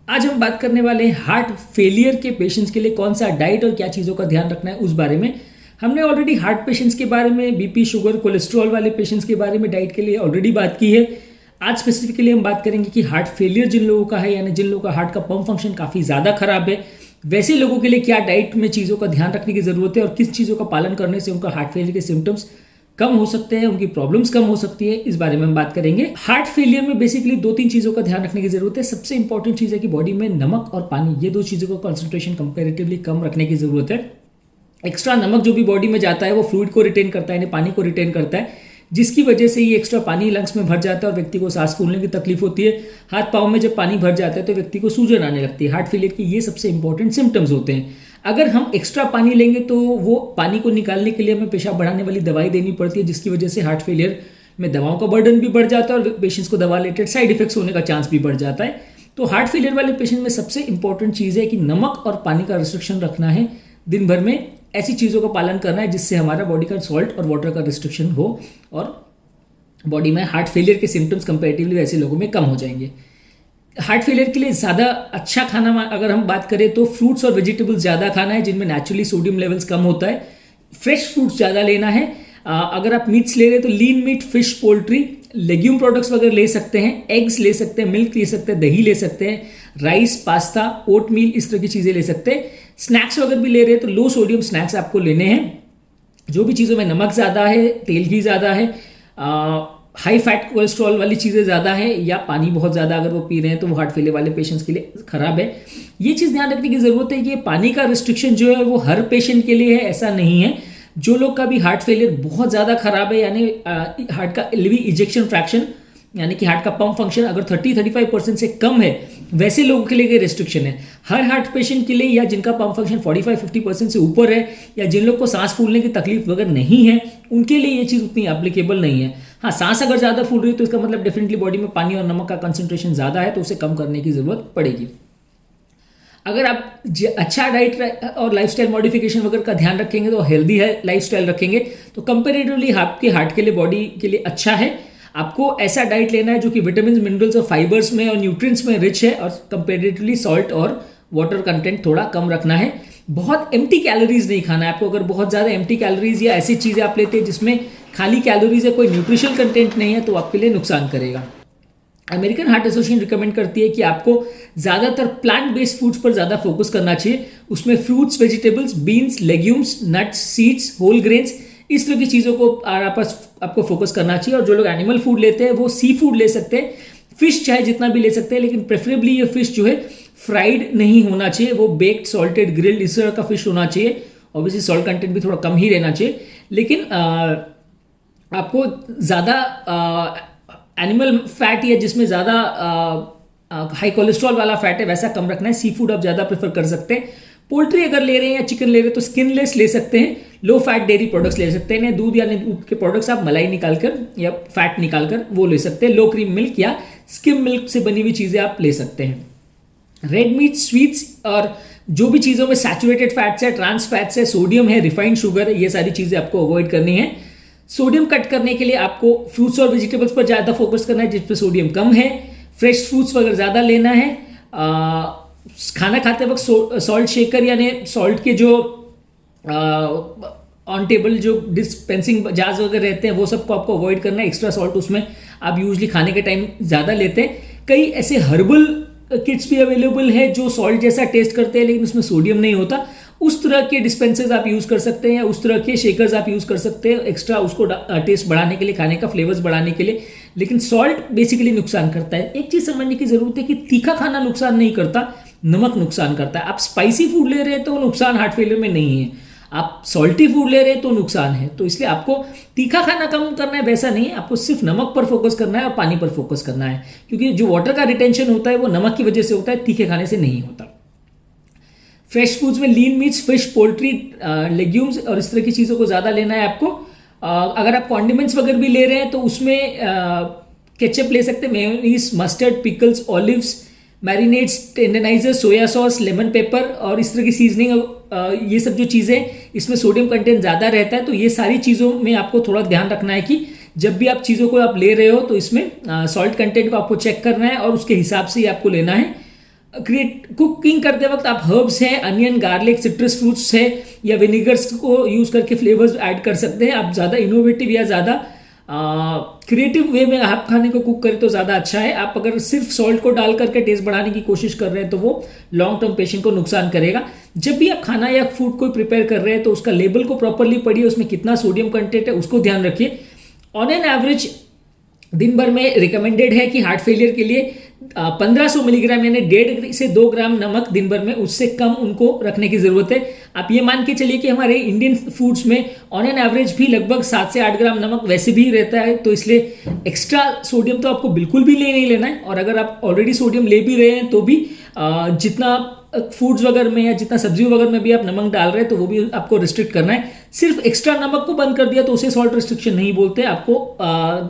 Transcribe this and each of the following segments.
आज हम बात करने वाले हैं हार्ट फेलियर के पेशेंट्स के लिए कौन सा डाइट और क्या चीज़ों का ध्यान रखना है उस बारे में। हमने ऑलरेडी हार्ट पेशेंट्स के बारे में, बीपी, शुगर, कोलेस्ट्रॉल वाले पेशेंट्स के बारे में डाइट के लिए ऑलरेडी बात की है। आज स्पेसिफिकली हम बात करेंगे कि हार्ट फेलियर जिन लोगों का है, यानी जिन लोगों का हार्ट का पंप फंक्शन काफ़ी ज़्यादा खराब है, वैसे लोगों के लिए क्या डाइट में चीज़ों का ध्यान रखने की ज़रूरत है और किस चीज़ों का पालन करने से उनका हार्ट फेलियर के सिम्टम्स कम हो सकते हैं, उनकी प्रॉब्लम्स कम हो सकती है, इस बारे में हम बात करेंगे। हार्ट फेलियर में बेसिकली 2-3 चीज़ों का ध्यान रखने की जरूरत है। सबसे इंपॉर्टेंट चीज़ है कि बॉडी में नमक और पानी, ये 2 चीज़ों का कॉन्सेंट्रेशन कंपेरेटिवली कम रखने की जरूरत है। एक्स्ट्रा नमक जो भी बॉडी में जाता है वो फ्लूइड को रिटेन करता है, यानी पानी को रिटेन करता है, जिसकी वजह से ये एक्स्ट्रा पानी लंग्स में भर जाता है और व्यक्ति को सांस फूलने की तकलीफ होती है। हाथ पाँव में जब पानी भर जाता है तो व्यक्ति को सूजन आने लगती है। हार्ट फेलियर के ये सबसे इंपॉर्टेंट सिम्टम्स होते हैं। अगर हम एक्स्ट्रा पानी लेंगे तो वो पानी को निकालने के लिए हमें पेशाब बढ़ाने वाली दवाई देनी पड़ती है, जिसकी वजह से हार्ट फेलियर में दवाओं का बर्डन भी बढ़ जाता है और पेशेंट्स को दवा रिलेटेड साइड इफेक्ट्स होने का चांस भी बढ़ जाता है। तो हार्ट फेलियर वाले पेशेंट में सबसे इंपॉर्टेंट चीज़ है कि नमक और पानी का रिस्ट्रिक्शन रखना है। दिन भर में ऐसी चीज़ों का पालन करना है जिससे हमारा बॉडी का सॉल्ट और वाटर का रिस्ट्रिक्शन हो और बॉडी में हार्ट फेलियर के सिम्टम्स कंपेरेटिवली ऐसे लोगों में कम हो जाएंगे। हार्ट फेलियर के लिए ज़्यादा अच्छा खाना अगर हम बात करें तो फ्रूट्स और वेजिटेबल्स ज़्यादा खाना है, जिनमें नेचुरली सोडियम लेवल्स कम होता है। फ्रेश फ्रूट्स ज़्यादा लेना है। अगर आप मीट्स ले रहे हैं तो lean meat, fish, poultry, legume products वगैरह ले सकते हैं, एग्स ले सकते हैं, मिल्क ले सकते हैं, दही ले सकते हैं, राइस, पास्ता, ओट मील, इस तरह की चीज़ें ले सकते हैं। स्नैक्स वगैरह भी ले रहे हैं तो लो सोडियम स्नैक्स आपको लेने हैं। जो भी चीज़ों में नमक ज़्यादा है, तेल घी ज़्यादा है, हाई फैट कोलेस्ट्रॉल वाली चीज़ें ज़्यादा है या पानी बहुत ज़्यादा अगर वो पी रहे हैं तो वो हार्ट फेलियर वाले पेशेंट्स के लिए खराब है। ये चीज़ ध्यान रखने की ज़रूरत है कि पानी का रिस्ट्रिक्शन जो है वो हर पेशेंट के लिए है, ऐसा नहीं है। जो लोग का भी हार्ट फेलियर बहुत ज़्यादा खराब है, यानी हार्ट का एलवी इजेक्शन फ्रैक्शन, यानी कि हार्ट का पंप फंक्शन अगर 30-35% से कम है, वैसे लोगों के लिए ये रेस्ट्रिक्शन है। हर हार्ट पेशेंट के लिए या जिनका पंप फंक्शन 45-50% से ऊपर है या जिन लोग को सांस फूलने की तकलीफ वगैरह नहीं है, उनके लिए ये चीज़ उतनी एप्लीकेबल नहीं है। हाँ, सांस अगर ज़्यादा फूल रही है तो इसका मतलब डेफिनेटली बॉडी में पानी और नमक का कंसंट्रेशन ज़्यादा है, तो उसे कम करने की ज़रूरत पड़ेगी। अगर आप अच्छा डाइट और लाइफस्टाइल मॉडिफिकेशन वगैरह का ध्यान रखेंगे तो हेल्दी है लाइफस्टाइल रखेंगे तो कंपेरेटिवली आपके हार्ट के लिए, बॉडी के लिए अच्छा है। आपको ऐसा डाइट लेना है जो कि विटामिन, मिनरल्स और फाइबर्स में और न्यूट्रिएंट्स में रिच है और कंपेरेटिवली सॉल्ट और वाटर कंटेंट थोड़ा कम रखना है। बहुत एम्प्टी कैलोरीज नहीं खाना है आपको। अगर बहुत ज़्यादा एम्प्टी कैलोरीज या ऐसी चीज़ें आप लेते हैं जिसमें खाली कैलोरीज है, कोई न्यूट्रिशनल कंटेंट नहीं है, तो आपके लिए नुकसान करेगा। अमेरिकन हार्ट एसोसिएशन रिकमेंड करती है कि आपको ज़्यादातर प्लांट बेस्ड फूड्स पर ज़्यादा फोकस करना चाहिए। उसमें fruits, vegetables, beans, legumes, nuts, seeds, whole grains, इस तरह की चीज़ों को आपको फोकस करना चाहिए। और जो लोग एनिमल फूड लेते हैं वो सी फूड ले सकते हैं, फिश चाहे जितना भी ले सकते हैं, लेकिन प्रेफरेबली ये फिश जो है फ्राइड नहीं होना चाहिए, वो बेक्ड, सॉल्टेड, ग्रिल्ड, इस तरह का फिश होना चाहिए। ऑब्वियसली सॉल्ट कंटेंट भी थोड़ा कम ही रहना चाहिए, लेकिन आपको ज़्यादा एनिमल फैट या जिसमें ज़्यादा हाई कोलेस्ट्रॉल वाला फैट है वैसा कम रखना है। सी फूड आप ज़्यादा प्रेफर कर सकते हैं। पोल्ट्री अगर ले रहे हैं या चिकन ले रहे हैं तो स्किनलेस ले सकते हैं। लो फैट डेयरी प्रोडक्ट्स ले सकते हैं। दूध या दूध के प्रोडक्ट्स आप मलाई निकालकर या फैट निकालकर वो ले सकते हैं। लो क्रीम मिल्क या स्किम मिल्क से बनी हुई चीज़ें आप ले सकते हैं। रेड मीट, स्वीट्स और जो भी चीज़ों में सैचुरेटेड फैट्स है, ट्रांस फैट्स है, सोडियम है, रिफाइंड शुगर है, ये सारी चीज़ें आपको अवॉइड करनी है। सोडियम कट करने के लिए आपको फ्रूट्स और वेजिटेबल्स पर ज़्यादा फोकस करना है जिसपे सोडियम कम है। फ्रेश फ्रूट्स वगैरह ज़्यादा लेना है। खाना खाते वक्त सॉल्ट शेकर यानी सॉल्ट के जो ऑन टेबल जो डिस्पेंसिंग जार्स वगैरह रहते हैं वो सबको आपको अवॉइड करना है। एक्स्ट्रा सॉल्ट उसमें आप यूजली खाने के टाइम ज़्यादा लेते हैं। कई ऐसे हर्बल किट्स भी अवेलेबल है जो सॉल्ट जैसा टेस्ट करते हैं लेकिन उसमें सोडियम नहीं होता। उस तरह के डिस्पेंसर्स आप यूज़ कर सकते हैं या उस तरह के शेकर्स आप यूज़ कर सकते हैं एक्स्ट्रा उसको टेस्ट बढ़ाने के लिए, खाने का फ्लेवर्स बढ़ाने के लिए। लेकिन सॉल्ट बेसिकली नुकसान करता है। एक चीज़ समझने की ज़रूरत है कि तीखा खाना नुकसान नहीं करता, नमक नुकसान करता है। आप स्पाइसी फूड ले रहे हैं तो नुकसान हार्ट फेलियर में नहीं है, आप सॉल्टी फूड ले रहे हैं तो नुकसान है। तो इसलिए आपको तीखा खाना कम करना है वैसा नहीं है, आपको सिर्फ नमक पर फोकस करना है और पानी पर फोकस करना है, क्योंकि जो वाटर का रिटेंशन होता है वो नमक की वजह से होता है, तीखे खाने से नहीं होता। फ्रेश फूड्स में लीन मीट्स, फिश, पोल्ट्री, लेग्यूम्स और इस तरह की चीज़ों को ज़्यादा लेना है आपको। अगर आप कॉन्डिमेंट्स वगैरह भी ले रहे हैं तो उसमें केचप ले सकते हैं, mayonnaise, mustard, pickles, olives, marinades, tenderiser, soya sauce, lemon pepper और इस तरह की सीजनिंग, ये सब जो चीज़ें इसमें सोडियम कंटेंट ज़्यादा रहता है। तो ये सारी चीज़ों में आपको थोड़ा ध्यान रखना है कि जब भी आप चीज़ों को आप ले रहे हो तो इसमें सॉल्ट कंटेंट को आपको चेक करना है और उसके हिसाब से ही आपको लेना है। क्रिएट कुकिंग करते वक्त आप हर्ब्स हैं, अनियन, गार्लिक, सिट्रस फ्रूट्स है या विनेगर्स को यूज़ करके फ्लेवर्स ऐड कर सकते हैं। आप ज़्यादा इनोवेटिव या ज़्यादा क्रिएटिव वे में आप खाने को कुक करें तो ज़्यादा अच्छा है। आप अगर सिर्फ सॉल्ट को डाल करके टेस्ट बढ़ाने की कोशिश कर रहे हैं तो वो लॉन्ग टर्म पेशेंट को नुकसान करेगा। जब भी आप खाना या फूड को प्रिपेयर कर रहे हैं तो उसका लेबल को प्रॉपरली पढ़िए, उसमें कितना सोडियम कंटेंट है उसको ध्यान रखिए। ऑन एन एवरेज दिन भर में रिकमेंडेड है कि हार्ट फेलियर के लिए 1500 मिलीग्राम यानी 1.5 से 2 ग्राम नमक दिन भर में, उससे कम उनको रखने की जरूरत है। आप ये मान के चलिए कि हमारे इंडियन फूड्स में ऑन एन एवरेज भी लगभग 7 से 8 ग्राम नमक वैसे भी रहता है, तो इसलिए एक्स्ट्रा सोडियम तो आपको बिल्कुल भी नहीं लेना है। और अगर आप ऑलरेडी सोडियम ले भी रहे हैं तो भी जितना फूड्स वगैरह में या जितना सब्जी वगैरह में भी आप नमक डाल रहे हैं तो वो भी आपको रिस्ट्रिक्ट करना है। सिर्फ एक्स्ट्रा नमक को बंद कर दिया तो उसे सॉल्ट रिस्ट्रिक्शन नहीं बोलते। आपको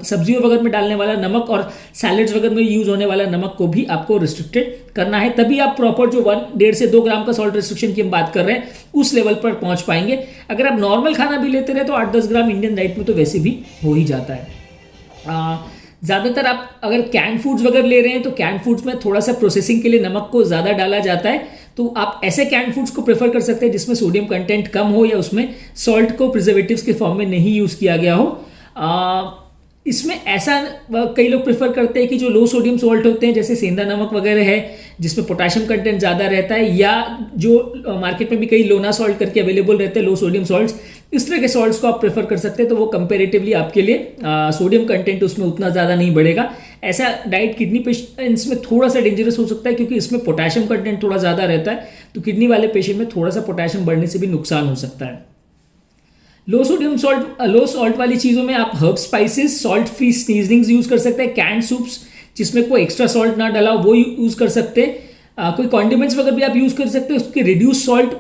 सब्जियों वगैरह में डालने वाला नमक और सैलेड्स वगैरह में यूज होने वाला नमक को भी आपको रिस्ट्रिक्टेड करना है, तभी आप प्रॉपर जो 1.5 से 2 ग्राम का सॉल्ट रिस्ट्रिक्शन की हम बात कर रहे हैं उस लेवल पर पहुंच पाएंगे। अगर आप नॉर्मल खाना भी लेते रहे तो 8-10 ग्राम इंडियन डाइट में तो वैसे भी हो ही जाता है। ज़्यादातर आप अगर कैन फूड्स वगैरह ले रहे हैं तो कैन फूड्स में थोड़ा सा प्रोसेसिंग के लिए नमक को ज़्यादा डाला जाता है, तो आप ऐसे कैन फूड्स को प्रेफर कर सकते हैं जिसमें सोडियम कंटेंट कम हो या उसमें सॉल्ट को प्रिजर्वेटिव्स के फॉर्म में नहीं यूज़ किया गया हो। इसमें ऐसा कई लोग प्रेफर करते हैं कि जो लो सोडियम सॉल्ट होते हैं जैसे सेंधा नमक वगैरह है जिसमें पोटेशियम कंटेंट ज़्यादा रहता है, या जो मार्केट में भी कई लोना सॉल्ट करके अवेलेबल रहते हैं लो सोडियम सॉल्ट्स, इस तरह के सॉल्ट्स को आप प्रेफर कर सकते हैं। तो वो कंपेरेटिवली आपके लिए सोडियम कंटेंट उसमें उतना ज़्यादा नहीं बढ़ेगा। ऐसा डाइट किडनी पेशेंट्स में थोड़ा सा डेंजरस हो सकता है क्योंकि इसमें पोटेशियम कंटेंट थोड़ा ज़्यादा रहता है, तो किडनी वाले पेशेंट में थोड़ा सा पोटेशियम बढ़ने से भी नुकसान हो सकता है। लो सोडियम सॉल्ट, लो सॉल्ट वाली चीज़ों में आप herb spices, salt free seasonings use कर सकते हैं। कैंड सूप्स जिसमें कोई एक्स्ट्रा सॉल्ट ना डाला वो यूज़ कर सकते हैं। कोई कॉन्डिमेंट्स वगैरह भी आप यूज़ कर सकते हैं, उसके रिड्यूस सॉल्ट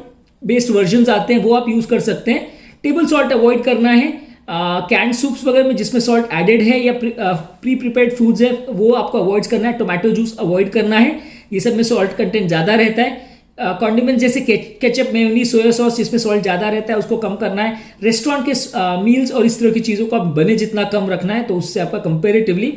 बेस्ड वर्जन आते हैं वो आप यूज़ कर सकते हैं। टेबल सॉल्ट अवॉइड करना है। कैंड सूप्स वगैरह में जिसमें सॉल्ट एडेड है या प्री प्रिपेयर्ड फूड्स है वो आपको अवॉइड करना है। टोमेटो जूस अवॉइड करना है, ये सब में सॉल्ट कंटेंट ज़्यादा रहता है। कॉन्डिमेंट जैसे केचप, मेयोनीज, सोया सॉस जिसमें सॉल्ट ज़्यादा रहता है उसको कम करना है। रेस्टोरेंट के मील्स और इस तरह की चीज़ों को आप बने जितना कम रखना है, तो उससे आपका कंपेरेटिवली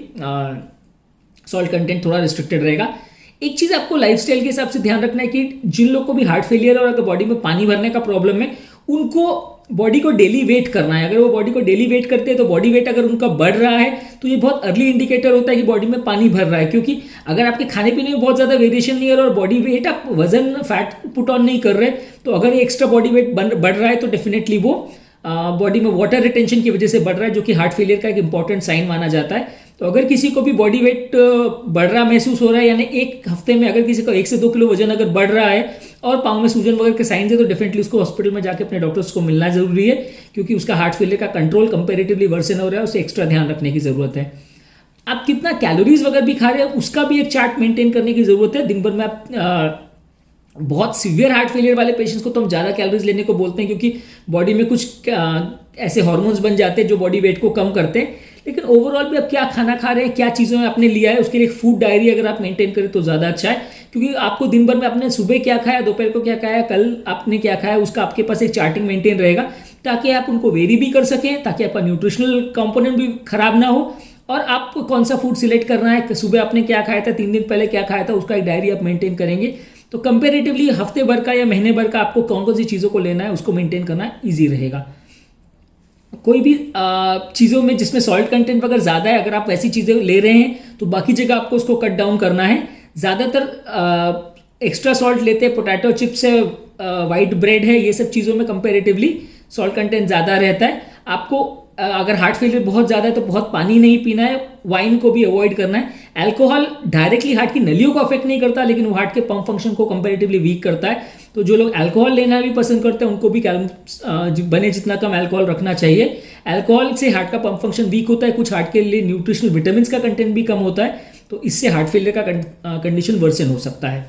सॉल्ट कंटेंट थोड़ा रिस्ट्रिक्टेड रहेगा। एक चीज़ आपको लाइफस्टाइल के हिसाब से ध्यान रखना है कि जिन लोग को भी हार्ट फेलियर और अगर बॉडी में पानी भरने का प्रॉब्लम है उनको बॉडी को डेली वेट करना है। अगर वो बॉडी को डेली वेट करते हैं तो बॉडी वेट अगर उनका बढ़ रहा है तो ये बहुत अर्ली इंडिकेटर होता है कि बॉडी में पानी भर रहा है, क्योंकि अगर आपके खाने पीने में बहुत ज़्यादा वेरिएशन नहीं है और बॉडी वेट आप वजन फैट पुट ऑन नहीं कर रहे, तो अगर ये एक्स्ट्रा बॉडी वेट बढ़ रहा है तो डेफिनेटली वो बॉडी में वाटर रिटेंशन की वजह से बढ़ रहा है, जो कि हार्ट फेलियर का एक इंपॉर्टेंट साइन माना जाता है। तो अगर किसी को भी बॉडी वेट बढ़ रहा महसूस हो रहा है, यानी एक हफ्ते में अगर किसी को 1 से 2 किलो वजन अगर बढ़ रहा है और पाँव में सूजन वगैरह के साइंस है, तो डेफिनेटली उसको हॉस्पिटल में जाके अपने डॉक्टर्स को मिलना जरूरी है, क्योंकि उसका हार्ट फेलियर का कंट्रोल कंपेरेटिवली वर्सन हो रहा है, उसे एक्स्ट्रा ध्यान रखने की जरूरत है। आप कितना कैलोरीज वगैरह भी खा रहे हैं उसका भी एक चार्ट मेंटेन करने की जरूरत है। दिन भर में आप बहुत सीवियर हार्ट फेलियर वाले पेशेंट्स को तो हम ज़्यादा कैलोरीज लेने को बोलते हैं, क्योंकि बॉडी में कुछ ऐसे हार्मोन्स बन जाते हैं जो बॉडी वेट को कम करते हैं। लेकिन ओवरऑल भी आप क्या खाना खा रहे हैं, क्या चीज़ों में आपने लिया है, उसके लिए एक फूड डायरी अगर आप मेंटेन करें तो ज़्यादा अच्छा है, क्योंकि आपको दिन भर में आपने सुबह क्या खाया, दोपहर को क्या खाया, कल आपने क्या खाया, उसका आपके पास एक चार्टिंग मेंटेन रहेगा, ताकि आप उनको वेरी भी कर सकें, ताकि आपका न्यूट्रिशनल कंपोनेंट भी खराब ना हो, और आपको कौन सा फूड सिलेक्ट करना है, सुबह आपने क्या खाया था, 3 दिन पहले क्या खाया था, उसका एक डायरी आप मेंटेन करेंगे तो कंपेरेटिवली हफ्ते भर का या महीने भर का आपको कौन कौन सी चीज़ों को लेना है उसको मेंटेन करना ईजी रहेगा। कोई भी चीज़ों में जिसमें सॉल्ट कंटेंट वगैरह ज़्यादा है, अगर आप ऐसी चीज़ें ले रहे हैं तो बाकी जगह आपको उसको कट डाउन करना है। ज़्यादातर एक्स्ट्रा सॉल्ट लेते हैं, पोटैटो चिप्स है, वाइट ब्रेड है, ये सब चीज़ों में कंपेरेटिवली सॉल्ट कंटेंट ज़्यादा रहता है। आपको अगर हार्ट फेलियर बहुत ज़्यादा है तो बहुत पानी नहीं पीना है, वाइन को भी अवॉइड करना है। अल्कोहल डायरेक्टली हार्ट की नलियों को अफेक्ट नहीं करता, लेकिन वो हार्ट के पंप फंक्शन को कंपैरेटिवली वीक करता है, तो जो लोग अल्कोहल लेना भी पसंद करते हैं उनको भी बने जितना कम अल्कोहल रखना चाहिए। अल्कोहल से हार्ट का पंप फंक्शन वीक होता है, कुछ हार्ट के लिए न्यूट्रिशनल विटामिन का कंटेंट भी कम होता है, तो इससे हार्ट फेलियर का कंडीशन वर्सन हो सकता है।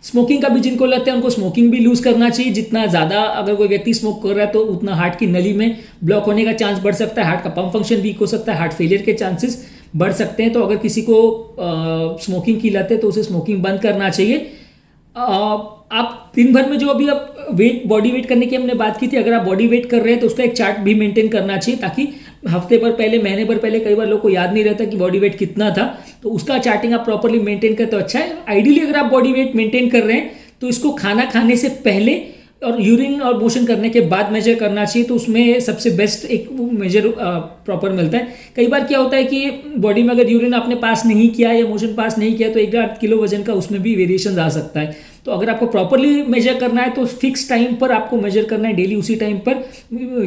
स्मोकिंग का भी जिनको लगता है उनको स्मोकिंग भी लूज करना चाहिए। जितना ज़्यादा अगर कोई व्यक्ति स्मोक कर रहा है तो उतना हार्ट की नली में ब्लॉक होने का चांस बढ़ सकता है, हार्ट का पंप फंक्शन वीक हो सकता है, हार्ट फेलियर के चांसेस बढ़ सकते हैं। तो अगर किसी को स्मोकिंग की लत है तो उसे स्मोकिंग बंद करना चाहिए। आप दिन भर में जो अभी आप बॉडी वेट करने की हमने बात की थी, अगर आप बॉडी वेट कर रहे हैं तो उसका एक चार्ट भी मेंटेन करना चाहिए, ताकि हफ्ते भर पहले, महीने भर पहले कई बार लोग को याद नहीं रहता कि बॉडी वेट कितना था, तो उसका चार्टिंग आप प्रॉपरली मेंटेन करते तो अच्छा है। आइडियली अगर आप बॉडी वेट मेंटेन कर रहे हैं तो इसको खाना खाने से पहले और यूरिन और मोशन करने के बाद मेजर करना चाहिए, तो उसमें सबसे बेस्ट एक मेजर प्रॉपर मिलता है। कई बार क्या होता है कि बॉडी में अगर यूरिन आपने पास नहीं किया या मोशन पास नहीं किया तो 1.5 किलो वजन का उसमें भी वेरिएशन आ सकता है। तो अगर आपको प्रॉपरली मेजर करना है तो फिक्स टाइम पर आपको मेजर करना है, डेली उसी टाइम पर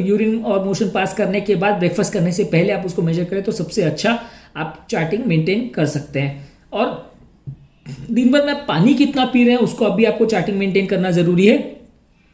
यूरिन और मोशन पास करने के बाद, ब्रेकफास्ट करने से पहले आप उसको मेजर करें तो सबसे अच्छा आप चार्टिंग मेंटेन कर सकते हैं। और दिन भर में पानी कितना पी रहे हैं उसको अभी आपको चार्टिंग मेंटेन करना जरूरी है।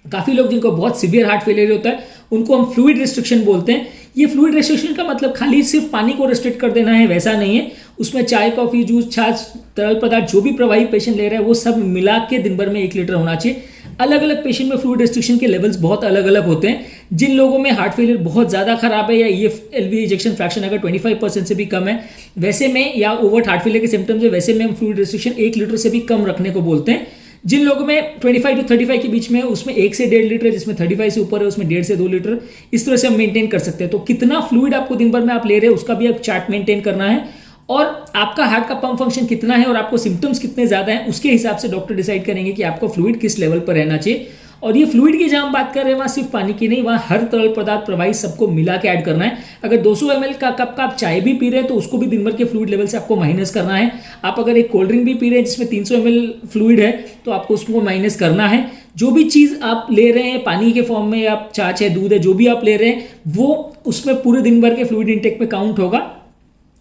काफ़ी लोग जिनको बहुत सीवियर हार्ट फेलियर होता है उनको हम फ्लूइड रिस्ट्रिक्शन बोलते हैं। ये फ्लूइड रिस्ट्रिक्शन का मतलब खाली सिर्फ पानी को रिस्ट्रिक्ट कर देना है, वैसा नहीं है। उसमें चाय, कॉफी, जूस, छाछ, तरल पदार्थ जो भी प्रवाही पेशेंट ले रहा है वो सब मिला के दिन भर में 1 लीटर होना चाहिए। अलग अलग पेशेंट में फ्लूइड रिस्ट्रिक्शन के लेवल्स बहुत अलग अलग होते हैं। जिन लोगों में हार्ट फेलियर बहुत ज़्यादा खराब है या EF-LV इजेक्शन फ्रैक्शन अगर 25% से भी कम है वैसे में, या ओवर्ट हार्ट फेलियर के सिम्टम्स है, वैसे में हम फ्लूइड रिस्ट्रिक्शन 1 लीटर से भी कम रखने को बोलते हैं। जिन लोगों में 25 to 35 के बीच में उसमें 1 से 1.5 लीटर, जिसमें 35 से ऊपर है उसमें 1.5 से 2 लीटर, इस तरह से हम मेंटेन कर सकते हैं। तो कितना फ्लूइड आपको दिन भर में आप ले रहे हैं उसका भी आप चार्ट मेंटेन करना है, और आपका हार्ट का पंप फंक्शन कितना है और आपको सिम्टम्स कितने ज्यादा हैं उसके हिसाब से डॉक्टर डिसाइड करेंगे कि आपको फ्लूइड किस लेवल पर रहना चाहिए। और ये फ्लूइड की जहां हम बात कर रहे हैं वहां सिर्फ पानी की नहीं, वहां हर तरल पदार्थ प्रवाही सबको मिला के ऐड करना है। अगर 200 ml का कप का आप चाय भी पी रहे हैं तो उसको भी दिन भर के फ्लूइड लेवल से आपको माइनस करना है। आप अगर एक कोल्ड ड्रिंक भी पी रहे हैं जिसमें 300 ml फ्लूइड है तो आपको उसको माइनस करना है। जो भी चीज आप ले रहे हैं पानी के फॉर्म में या छाछ है, दूध है, जो भी आप ले रहे हैं वो उसमें पूरे दिन भर के फ्लूइड इंटेक में काउंट होगा।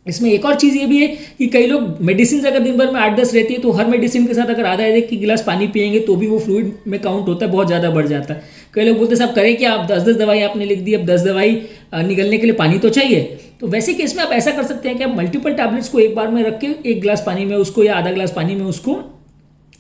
इसमें एक और चीज़ ये भी है कि कई लोग मेडिसिन अगर दिन भर में 8-10 रहती है तो हर मेडिसिन के साथ अगर आधा एक गिलास पानी पिएंगे तो भी वो फ्लूइड में काउंट होता है, बहुत ज़्यादा बढ़ जाता है। कई लोग बोलते हैं साहब करें क्या, आप 10-10 दवाई आपने लिख दी, अब 10 दवाई निकलने के लिए पानी तो चाहिए। तो वैसे केस में आप ऐसा कर सकते हैं कि आप मल्टीपल टैबलेट्स को एक बार में रख के 1 गिलास पानी में उसको या आधा गिलास पानी में उसको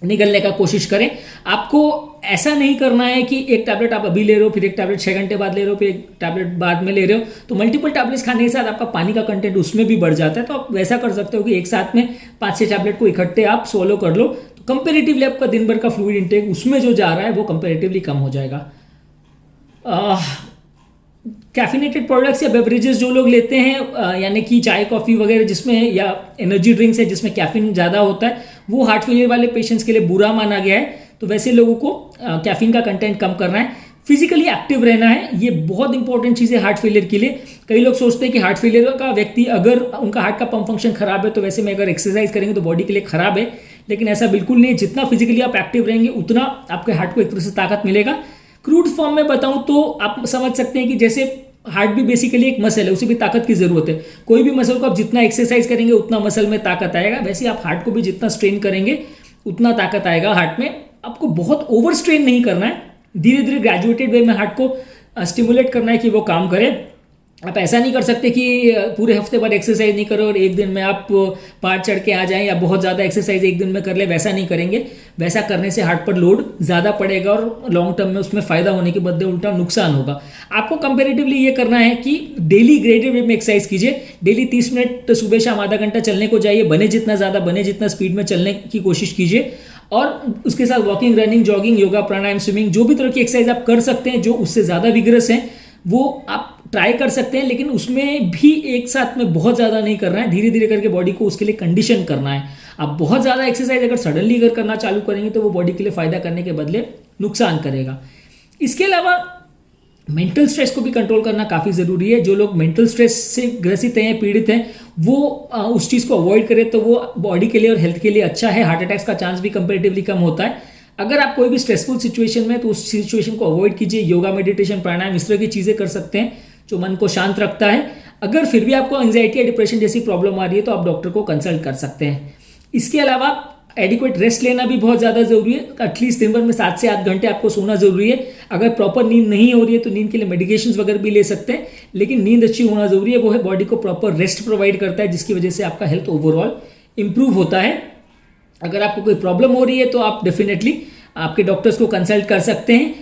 निकलने का कोशिश करें। आपको ऐसा नहीं करना है कि एक टैबलेट आप अभी ले रहे हो, फिर एक टैबलेट 6 घंटे बाद ले रहे हो, फिर एक टैबलेट बाद में ले रहे हो, तो मल्टीपल टैबलेट्स खाने के साथ आपका पानी का कंटेंट उसमें भी बढ़ जाता है। तो आप वैसा कर सकते हो कि एक साथ में 5-6 टैबलेट को इकट्ठे आप सोलो कर लो, तो कंपेरेटिवली आपका दिन भर का फ्लूइड इंटेक उसमें जो जा रहा है वो कंपेरेटिवली कम हो जाएगा। कैफिनेटेड प्रोडक्ट्स या बेवरेजेस जो लोग लेते हैं यानी कि चाय, कॉफ़ी वगैरह जिसमें, या एनर्जी ड्रिंक्स है जिसमें कैफीन ज़्यादा होता है, वो हार्ट फेलियर वाले पेशेंट्स के लिए बुरा माना गया है। तो वैसे लोगों को कैफीन का कंटेंट कम करना है, फिजिकली एक्टिव रहना है, ये बहुत इंपॉर्टेंट चीज़ है हार्ट फेलियर के लिए। कई लोग सोचते हैं कि हार्ट फेलियर का व्यक्ति अगर उनका हार्ट का पंप फंक्शन खराब है तो वैसे में अगर एक्सरसाइज करेंगे तो बॉडी के लिए खराब है, लेकिन ऐसा बिल्कुल नहीं है। जितना फिजिकली आप एक्टिव रहेंगे उतना आपके हार्ट को एक तरह से ताकत मिलेगा। क्रूड फॉर्म में बताऊं तो आप समझ सकते हैं कि जैसे हार्ट भी बेसिकली एक मसल है, उसे भी ताकत की जरूरत है। कोई भी मसल को आप जितना एक्सरसाइज करेंगे उतना मसल में ताकत आएगा, वैसे आप हार्ट को भी जितना स्ट्रेन करेंगे उतना ताकत आएगा हार्ट में। आपको बहुत ओवर स्ट्रेन नहीं करना है, धीरे धीरे ग्रेजुएटेड वे में हार्ट को स्टिमुलेट करना है कि वो काम करे। आप ऐसा नहीं कर सकते कि पूरे हफ्ते भर एक्सरसाइज नहीं करो और एक दिन में आप पहाड़ चढ़ के आ जाएं, या बहुत ज़्यादा एक्सरसाइज एक दिन में कर ले, वैसा नहीं करेंगे। वैसा करने से हार्ट पर लोड ज़्यादा पड़ेगा और लॉन्ग टर्म में उसमें फ़ायदा होने के बदले उल्टा नुकसान होगा। आपको कंपेरेटिवली ये करना है कि डेली ग्रेडेड वे में एक्सरसाइज कीजिए। डेली 30 मिनट सुबह शाम आधा घंटा चलने को जाइए, बने जितना ज़्यादा बने जितना स्पीड में चलने की कोशिश कीजिए, और उसके साथ वॉकिंग, रनिंग, जॉगिंग, योगा, प्राणायाम, स्विमिंग, जो भी तरह की एक्सरसाइज आप कर सकते हैं जो उससे ज़्यादा विग्रस हैं वो आप ट्राई कर सकते हैं। लेकिन उसमें भी एक साथ में बहुत ज़्यादा नहीं करना है, धीरे धीरे करके बॉडी को उसके लिए कंडीशन करना है। आप बहुत ज़्यादा एक्सरसाइज अगर सडनली अगर करना चालू करेंगे तो वो बॉडी के लिए फ़ायदा करने के बदले नुकसान करेगा। इसके अलावा मेंटल स्ट्रेस को भी कंट्रोल करना काफ़ी ज़रूरी है। जो लोग मेंटल स्ट्रेस से ग्रसित हैं, पीड़ित हैं, वो उस चीज़ को अवॉइड करें तो वो बॉडी के लिए और हेल्थ के लिए अच्छा है। हार्ट अटैक्स का चांस भी कंपेरेटिवली कम होता है। अगर आप कोई भी स्ट्रेसफुल सिचुएशन में तो उस सिचुएशन को अवॉइड कीजिए। योगा, मेडिटेशन, प्राणायाम, इस तरह की चीज़ें कर सकते हैं जो मन को शांत रखता है। अगर फिर भी आपको एंजाइटी या डिप्रेशन जैसी प्रॉब्लम आ रही है तो आप डॉक्टर को कंसल्ट कर सकते हैं। इसके अलावा एडिक्वेट रेस्ट लेना भी बहुत ज़्यादा ज़रूरी है। एटलीस्ट दिन भर में 7 से 8 घंटे आपको सोना ज़रूरी है। अगर प्रॉपर नींद नहीं हो रही है तो नींद के लिए मेडिकेशंस वगैरह भी ले सकते हैं, लेकिन नींद अच्छी होना ज़रूरी है। वो है बॉडी को प्रॉपर रेस्ट प्रोवाइड करता है, जिसकी वजह से आपका हेल्थ ओवरऑल इंप्रूव होता है। अगर आपको कोई प्रॉब्लम हो रही है तो आप डेफिनेटली आपके डॉक्टर्स को कंसल्ट कर सकते हैं।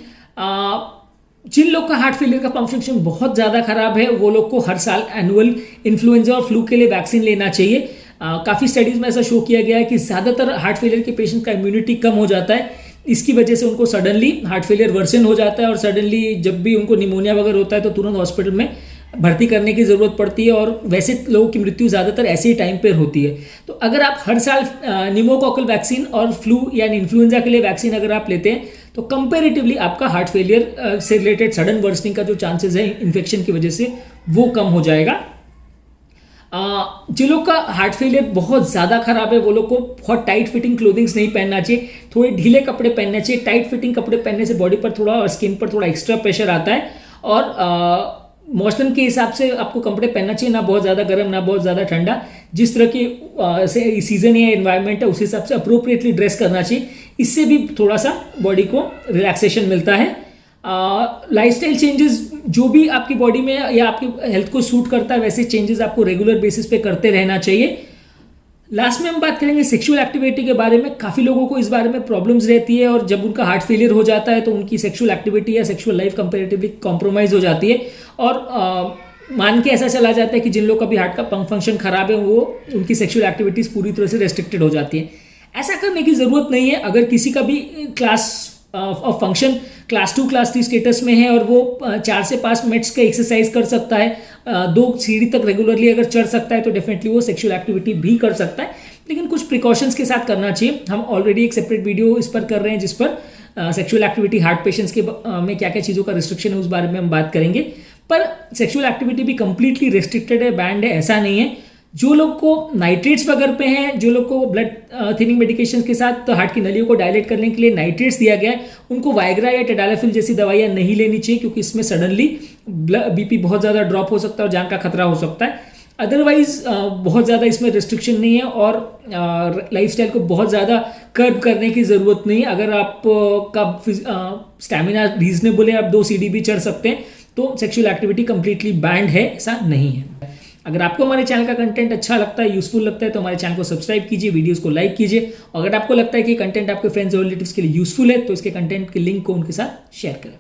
जिन लोग का हार्ट फेलियर का पंप फंक्शन बहुत ज़्यादा खराब है वो लोग को हर साल एनुअल इन्फ्लुएंजा और फ्लू के लिए वैक्सीन लेना चाहिए। काफ़ी स्टडीज़ में ऐसा शो किया गया है कि ज़्यादातर हार्ट फेलियर के पेशेंट का इम्यूनिटी कम हो जाता है। इसकी वजह से उनको सडनली हार्ट फेलियर वर्सन हो जाता है और सडनली जब भी उनको निमोनिया वगैरह होता है तो तुरंत हॉस्पिटल में भर्ती करने की ज़रूरत पड़ती है, और वैसे लोगों की मृत्यु ज़्यादातर ऐसे ही टाइम पर होती है। तो अगर आप हर साल निमोकॉकल वैक्सीन और फ्लू यानी इन्फ्लुएंजा के लिए वैक्सीन अगर आप लेते हैं तो कंपैरेटिवली आपका हार्ट फेलियर से रिलेटेड सडन वर्सनिंग का जो चांसेस है इन्फेक्शन की वजह से वो कम हो जाएगा। जो लोग का हार्ट फेलियर बहुत ज़्यादा खराब है वो लोग को बहुत टाइट फिटिंग क्लोथिंग्स नहीं पहनना चाहिए, थोड़े ढीले कपड़े पहनने चाहिए। टाइट फिटिंग कपड़े पहनने से बॉडी पर थोड़ा और स्किन पर थोड़ा एक्स्ट्रा प्रेशर आता है, और मौसम के हिसाब से आपको कपड़े पहनना चाहिए, ना बहुत ज़्यादा गर्म ना बहुत ज़्यादा ठंडा। जिस तरह की सीजन या एनवायरनमेंट है उस हिसाब से अप्रोप्रिएटली ड्रेस करना चाहिए, इससे भी थोड़ा सा बॉडी को रिलैक्सेशन मिलता है। लाइफस्टाइल चेंजेस जो भी आपकी बॉडी में या आपकी हेल्थ को सूट करता है वैसे चेंजेस आपको रेगुलर बेसिस पे करते रहना चाहिए। लास्ट में हम बात करेंगे सेक्सुअल एक्टिविटी के बारे में। काफ़ी लोगों को इस बारे में प्रॉब्लम्स रहती है, और जब उनका हार्ट फेलियर हो जाता है तो उनकी सेक्सुअल एक्टिविटी या सेक्सुअल लाइफ कंपेरेटिवली कॉम्प्रोमाइज़ हो जाती है, और मान के ऐसा चला जाता है कि जिन लोग का भी हार्ट का फंक्शन खराब है वो उनकी सेक्सुअल एक्टिविटीज़ पूरी तरह से रेस्ट्रिक्टेड हो जाती है। ऐसा करने की ज़रूरत नहीं है। अगर किसी का भी class of function class 2 class 3 status में है और वो 4 से 5 मिनट्स का एक्सरसाइज कर सकता है, 2 सीढ़ी तक रेगुलरली अगर चढ़ सकता है तो डेफिनेटली वो सेक्सुअल एक्टिविटी भी कर सकता है, लेकिन कुछ प्रिकॉशंस के साथ करना चाहिए। हम ऑलरेडी एक सेपरेट वीडियो इस पर कर रहे हैं जिस पर सेक्सुअल एक्टिविटी हार्ट पेशेंट्स के में क्या क्या चीज़ों का रिस्ट्रिक्शन है उस बारे में हम बात करेंगे। पर सेक्सुअल एक्टिविटी भी कंप्लीटली रेस्ट्रिक्टेड है, बैंड है, ऐसा नहीं है। जो लोग को नाइट्रेट्स वगैरह पे हैं, जो लोग को ब्लड थिनिंग मेडिकेशन के साथ तो हार्ट की नलियों को डायलेट करने के लिए नाइट्रेट्स दिया गया है, उनको वायग्रा या टेडालाफिल जैसी दवाइयाँ नहीं लेनी चाहिए, क्योंकि इसमें सडनली बीपी बहुत ज़्यादा ड्रॉप हो सकता है और जान का खतरा हो सकता है। अदरवाइज बहुत ज़्यादा इसमें रिस्ट्रिक्शन नहीं है, और लाइफस्टाइल को बहुत ज़्यादा कर्ब करने की ज़रूरत नहीं है। अगर आप का स्टैमिना रीजनेबल है, आप 2 सीढ़ी भी चढ़ सकते हैं, तो सेक्सुअल एक्टिविटी कंप्लीटली बैंड है, ऐसा नहीं है। अगर आपको हमारे चैनल का कंटेंट अच्छा लगता है, यूजफुल लगता है, तो हमारे चैनल को सब्सक्राइब कीजिए, वीडियोस को लाइक कीजिए। अगर आपको लगता है कि कंटेंट आपके फ्रेंड्स और रिलेटिव्स के लिए यूजफुल है तो इसके कंटेंट के लिंक को उनके साथ शेयर करें।